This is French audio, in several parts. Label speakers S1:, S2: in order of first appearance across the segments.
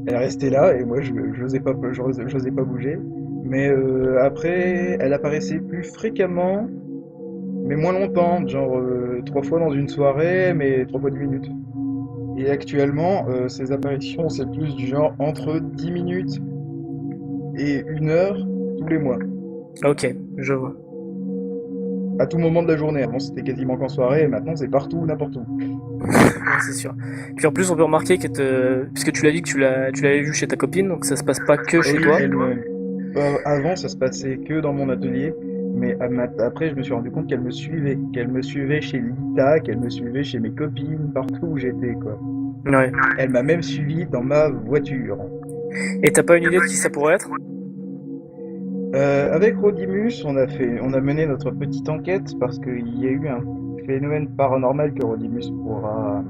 S1: Elle restait là et moi j'osais pas bouger. Mais après, elle apparaissait plus fréquemment, mais moins longtemps, genre 3 fois dans une soirée, mais 3 fois 10 minutes. Et actuellement, ces apparitions, c'est plus du genre entre 10 minutes et 1 heure tous les mois.
S2: Ok, je vois.
S1: À tout moment de la journée. Avant, c'était quasiment qu'en soirée, et maintenant, c'est partout, n'importe où.
S2: Ouais, c'est sûr. Puis en plus, on peut remarquer puisque tu l'as dit que tu l'avais vu chez ta copine, donc ça se passe pas que chez
S1: Oui,
S2: toi.
S1: avant, ça se passait que dans mon atelier, mais après, je me suis rendu compte qu'elle me suivait chez Lita, qu'elle me suivait chez mes copines, partout où j'étais, quoi.
S2: Ouais.
S1: Elle m'a même suivi dans ma voiture.
S2: Et t'as pas une idée de qui ça pourrait être?
S1: Avec Rodimus, on a mené notre petite enquête parce qu'il y a eu un phénomène paranormal que Rodimus pourra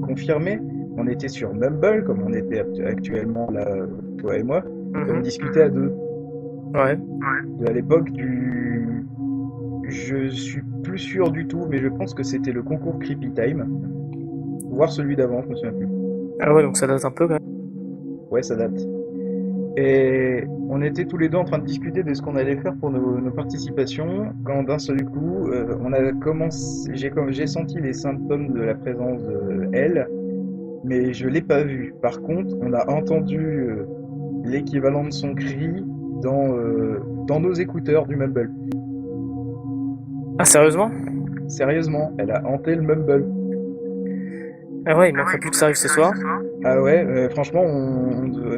S1: confirmer. On était sur Mumble, comme on était actuellement là, toi et moi, et on
S2: Mhm.
S1: discutait à deux.
S2: Ouais.
S1: À l'époque du... Je suis plus sûr du tout, mais je pense que c'était le concours Creepy Time. Voire celui d'avant, je me souviens plus.
S2: Ah ouais, donc ça date un peu quand même.
S1: Ouais, ça date. Et on était tous les deux en train de discuter de ce qu'on allait faire pour nos participations, quand d'un seul coup, on a commencé, j'ai senti les symptômes de la présence de elle, mais je l'ai pas vue. Par contre, on a entendu l'équivalent de son cri dans nos écouteurs du Mumble.
S2: Ah, sérieusement?
S1: Sérieusement, elle a hanté le Mumble.
S2: Ah ouais, il manquerait plus que ça arrive ce soir.
S1: Ah ouais, franchement,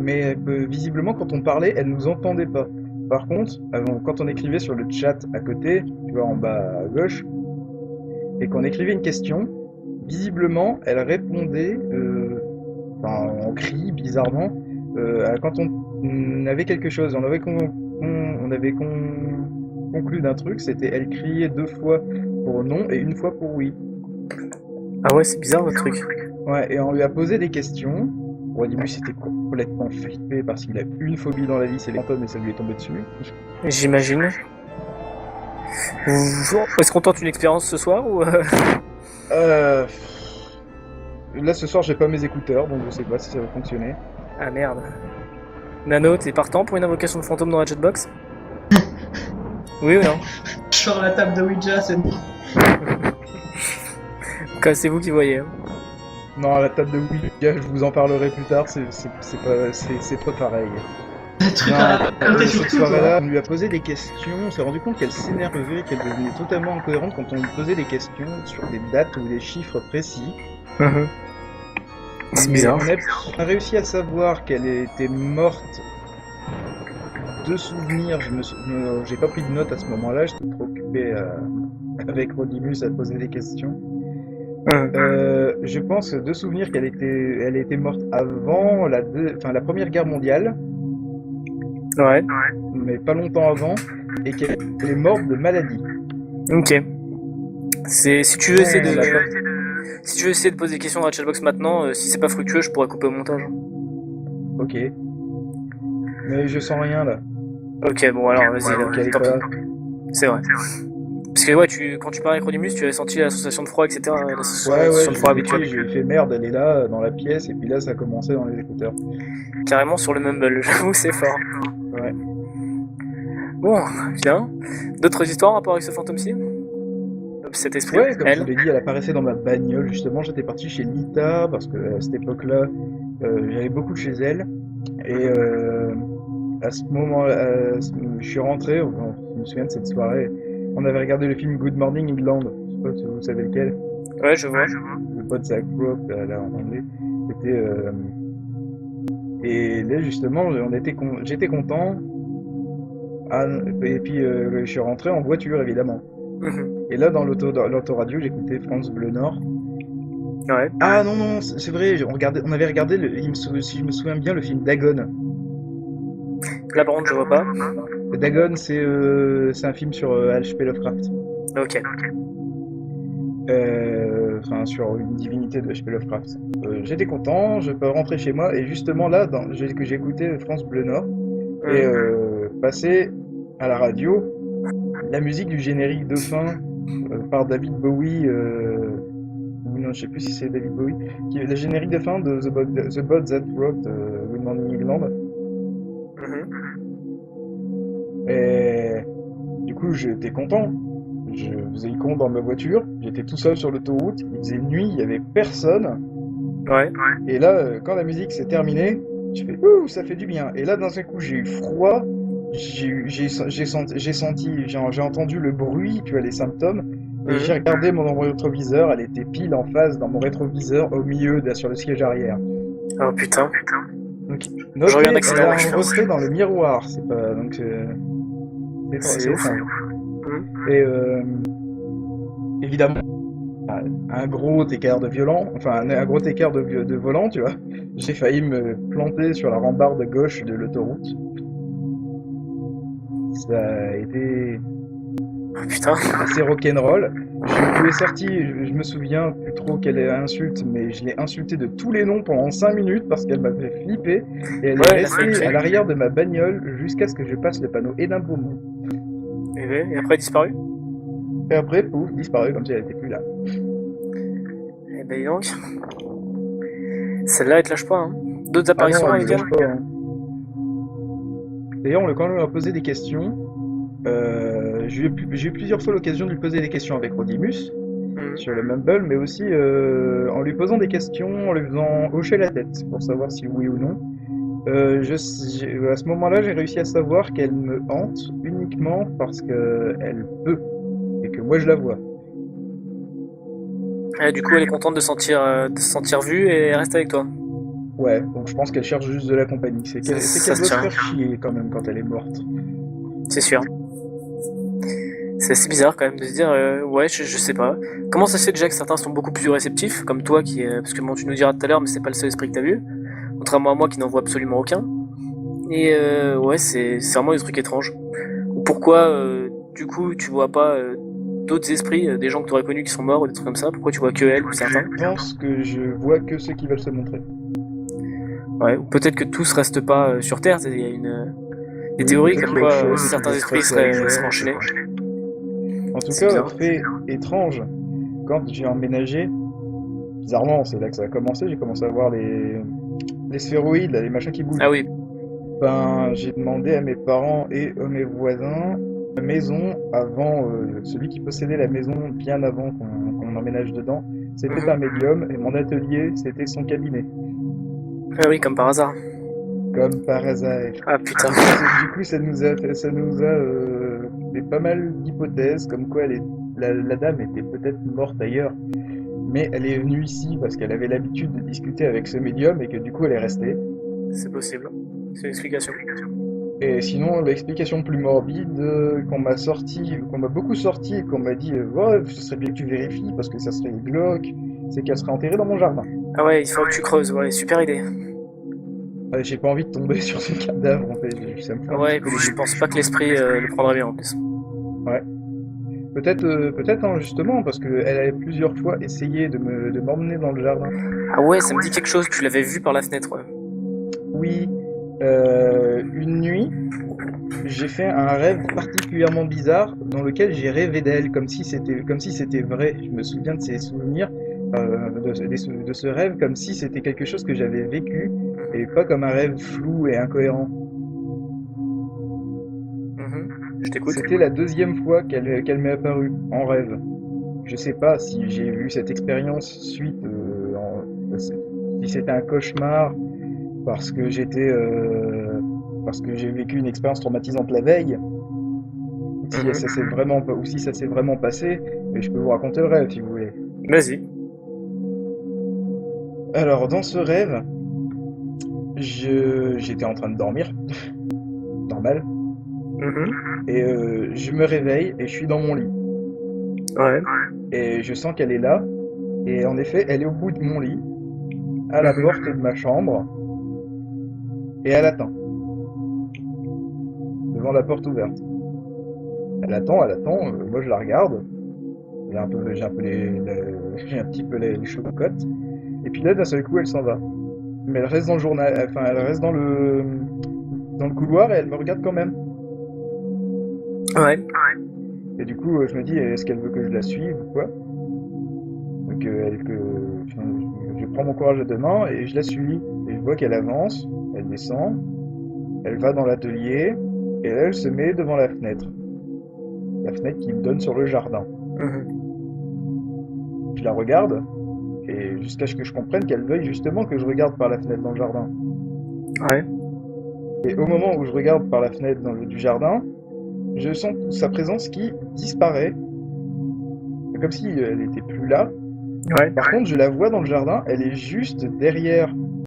S1: mais visiblement, quand on parlait, elle nous entendait pas. Par contre, quand on écrivait sur le chat à côté, tu vois, en bas à gauche, et qu'on écrivait une question, visiblement, elle répondait, enfin, en cri, bizarrement, quand on avait quelque chose, on avait conclu d'un truc, c'était elle criait 2 fois pour non et 1 fois pour oui.
S2: Ah ouais, c'est bizarre votre truc.
S1: Ouais, et on lui a posé des questions. Rodimus était complètement flippé parce qu'il a une phobie dans la vie, c'est les fantômes et ça lui est tombé dessus.
S2: J'imagine. Est-ce qu'on tente une expérience ce soir ou
S1: Euh, Là ce soir j'ai pas mes écouteurs donc je sais pas si ça va fonctionner.
S2: Ah merde. Nano, t'es partant pour une invocation de fantôme dans la chatbox? Oui ou non?
S3: Sur la table de Ouija, c'est bon.
S2: C'est vous qui voyez, hein.
S1: Non, à la table de Ouija, je vous en parlerai plus tard, c'est pas pareil.
S3: Des trucs
S1: Non,
S3: à raconter sur
S1: cette
S3: tout, toi.
S1: soirée-là, on lui a posé des questions, on s'est rendu compte qu'elle s'énervait, qu'elle devenait totalement incohérente quand on lui posait des questions sur des dates ou des chiffres précis.
S2: Mhm. C'est
S1: Mais
S2: bizarre.
S1: on a réussi à savoir qu'elle était morte de souvenirs. J'ai pas pris de notes à ce moment-là, j'étais trop occupé avec Rodimus à poser des questions. Je pense de souvenir elle était morte avant enfin, la Première Guerre mondiale,
S2: Ouais.
S1: mais pas longtemps avant, et qu'elle est morte de maladie.
S2: Ok. Si tu veux
S1: Non,
S2: essayer
S1: on n'a pas.
S2: si tu veux essayer de poser des questions dans la chatbox maintenant, si c'est pas fructueux, je pourrais couper au montage.
S1: Ok, mais je sens rien là.
S2: Ok, bon alors
S1: Ouais,
S2: vas-y,
S1: vu qu'elle est
S2: tant pis.
S1: pas là.
S2: C'est vrai. Parce que ouais, quand tu parlais avec Rodimus, tu avais senti la sensation de froid, etc. La
S1: Ouais, ouais,
S2: sensation de
S1: j'ai
S2: froid
S1: senti,
S2: habituelle.
S1: j'ai fait merde, elle est là dans la pièce, et puis là ça a commencé dans les écouteurs.
S2: Carrément sur le mumble, j'avoue, c'est fort.
S1: Ouais.
S2: Bon, bien. D'autres histoires en rapport avec ce fantôme-ci? Cet esprit?
S1: Ouais, comme je te
S2: Elle?
S1: l'ai dit, elle apparaissait dans ma bagnole. Justement, j'étais parti chez Lita parce que à cette époque-là, j'allais beaucoup chez elle. Et à ce moment-là, je suis rentré. Je me souviens de cette soirée. On avait regardé le film Good Morning England. Je sais pas si vous savez lequel.
S2: Ouais, je vois.
S1: Le pote Zach Braff, là, en anglais. C'était, et là, justement, j'étais content. Ah, et puis, je suis rentré en voiture, évidemment.
S2: Mhm.
S1: Et là, dans l'autoradio, j'écoutais France Bleu Nord.
S2: Ouais.
S1: Ah non, non, c'est vrai, on avait regardé, si je me souviens bien, le film Dagon.
S2: Là par contre, je vois pas.
S1: Dagon, c'est un film sur H.P. Lovecraft.
S2: Ok.
S1: Enfin, sur une divinité de H.P. Lovecraft. J'étais content, je peux rentrer chez moi, et justement là, j'ai écouté France Bleu Nord, et
S2: Mhm.
S1: passé à la radio la musique du générique de fin par David Bowie, non, je sais plus si c'est David Bowie, qui est le générique de fin de The Boat That Rocked Good Morning England.
S2: Mhm.
S1: Et du coup, j'étais content. Je faisais le con dans ma voiture, j'étais tout seul sur l'autoroute, il faisait nuit, il y avait personne.
S2: Ouais.
S1: Et là, quand la musique s'est terminée, je fais ouh, ça fait du bien. Et là, d'un seul coup, j'ai eu froid, j'ai entendu le bruit, tu vois, les symptômes. Et j'ai
S2: Mhm.
S1: regardé mon rétroviseur, elle était pile en face dans mon rétroviseur, au milieu, sur le siège arrière.
S2: Oh putain.
S1: Donc,
S2: J'ai eu un
S1: notez, elle
S2: accident,
S1: a
S2: moi je
S1: un
S2: fais.
S1: reflet dans le miroir. C'est pas, donc, c'est
S2: C'est ouf.
S1: étrange.
S2: Mhm.
S1: Et évidemment, un gros écart de violent, enfin un gros écart de volant, tu vois. J'ai failli me planter sur la rambarde gauche de l'autoroute. Ça a été
S2: Oh putain.
S1: assez rock'n'roll. Je lui ai sorti, je me souviens plus trop quelle insulte, mais je l'ai insulté de tous les noms pendant 5 minutes parce qu'elle m'a fait flipper et elle est
S2: Ouais, il a fait
S1: restée à
S2: une
S1: l'arrière de ma bagnole jusqu'à ce que je passe le panneau Hénin Beaumont.
S2: Et après, il a disparu.
S1: Et après, pouf, disparu comme si elle était plus là.
S2: Eh ben, dis donc. Celle-là, elle te lâche pas, hein. D'autres
S1: Ah non,
S2: apparitions
S1: elle me
S2: avec elle?
S1: lâche pas, hein. D'ailleurs, quand on lui a posé des questions, j'ai eu plusieurs fois l'occasion de lui poser des questions avec Rodimus
S2: Mhm.
S1: sur le Mumble, mais aussi en lui posant des questions, en lui faisant hocher la tête pour savoir si oui ou non. À ce moment-là, j'ai réussi à savoir qu'elle me hante uniquement parce qu'elle peut et que moi je la vois.
S2: Et du coup, elle est contente de se sentir vue et elle reste avec toi.
S1: Ouais, donc je pense qu'elle cherche juste de la compagnie. C'est
S2: Ça
S1: qu'elle
S2: se
S1: doit se
S2: tient,
S1: faire chier quand même quand elle est morte.
S2: c'est sûr. C'est assez bizarre quand même de se dire, ouais, je sais pas. Comment ça se fait déjà que certains sont beaucoup plus réceptifs, comme toi, parce que bon, tu nous diras tout à l'heure, mais c'est pas le seul esprit que t'as vu, contrairement à moi qui n'en vois absolument aucun. Et ouais, c'est vraiment des trucs étranges. Pourquoi, du coup, tu vois pas d'autres esprits, des gens que tu aurais connus qui sont morts ou des trucs comme ça? Pourquoi tu vois que elle ou
S1: Je
S2: certains?
S1: pense que je vois que ceux qui veulent se montrer.
S2: Ouais, ou peut-être que tous restent pas sur Terre. Il y a des
S1: Oui,
S2: théories
S1: peut-être
S2: comme
S1: qu'il y a autre
S2: quoi
S1: chose qui
S2: certains
S1: peut se
S2: esprits
S1: passer
S2: seraient
S1: ailleurs.
S2: enchaînés.
S1: En tout
S2: C'est
S1: cas,
S2: bizarre.
S1: fait étrange, quand j'ai emménagé, bizarrement, c'est là que ça a commencé, j'ai commencé à voir les sphéroïdes, là, les machins qui bougent.
S2: Ah oui.
S1: Ben, j'ai demandé à mes parents et à mes voisins la maison avant, celui qui possédait la maison bien avant qu'on emménage dedans. C'était un
S2: Mhm.
S1: médium et mon atelier, c'était son cabinet.
S2: Ah oui, comme par hasard.
S1: Comme par hasard.
S2: Ah putain.
S1: Du coup, ça nous a fait pas mal d'hypothèses, comme quoi la dame était peut-être morte ailleurs, mais elle est venue ici parce qu'elle avait l'habitude de discuter avec ce médium et que du coup elle est restée.
S2: C'est possible. C'est une explication.
S1: Et sinon, l'explication plus morbide qu'on m'a beaucoup sorti et qu'on m'a dit, ouais, ce serait bien que tu vérifies parce que ça serait glauque, c'est qu'elle serait enterrée dans mon jardin.
S2: Ah ouais, il faut que tu creuses. Ouais, super idée.
S1: J'ai pas envie de tomber sur son cadavre en fait, ça me fait un petit
S2: Ouais,
S1: peu
S2: puis
S1: les
S2: je
S1: yeux.
S2: pense pas que l'esprit le prendrait bien en plus.
S1: Ouais. Peut-être hein, justement parce qu'elle avait plusieurs fois essayé de m'emmener dans le jardin.
S2: Ah ouais, ça me dit quelque chose. Tu l'avais vu par la fenêtre. Ouais.
S1: Oui, une nuit, j'ai fait un rêve particulièrement bizarre dans lequel j'ai rêvé d'elle, comme si c'était vrai. Je me souviens de ces souvenirs, de ce rêve, comme si c'était quelque chose que j'avais vécu et pas comme un rêve flou et incohérent.
S2: Je t'écoute.
S1: C'était la deuxième fois qu'elle m'est apparue en rêve. Je sais pas si j'ai eu cette expérience si c'était un cauchemar parce que parce que j'ai vécu une expérience traumatisante la veille, ou si ça s'est vraiment passé, mais je peux vous raconter le rêve si vous voulez.
S2: Vas-y.
S1: Alors, dans ce rêve, j'étais en train de dormir, normal, et je me réveille et je suis dans mon lit.
S2: Ouais.
S1: Et je sens qu'elle est là, et en effet, elle est au bout de mon lit, à la porte de ma chambre, et elle attend, devant la porte ouverte. Elle attend, moi je la regarde, j'ai un petit peu les chocottes, et puis là, d'un seul coup, elle s'en va. Mais elle reste dans le journal, enfin, elle reste dans le couloir et elle me regarde quand même.
S2: Ouais.
S1: Et du coup, je me dis, est-ce qu'elle veut que je la suive ou quoi? Donc enfin, je prends mon courage à deux mains et je la suis. Et je vois qu'elle avance, elle descend, elle va dans l'atelier, et là, elle se met devant la fenêtre. La fenêtre qui me donne sur le jardin.
S2: Mhm.
S1: Je la regarde, et jusqu'à ce que je comprenne qu'elle veuille justement que je regarde par la fenêtre dans le jardin.
S2: Ouais.
S1: Et au moment où je regarde par la fenêtre du jardin, je sens sa présence qui disparaît. C'est comme si elle n'était plus là.
S2: Ouais.
S1: Par contre, je la vois dans le jardin, elle est juste derrière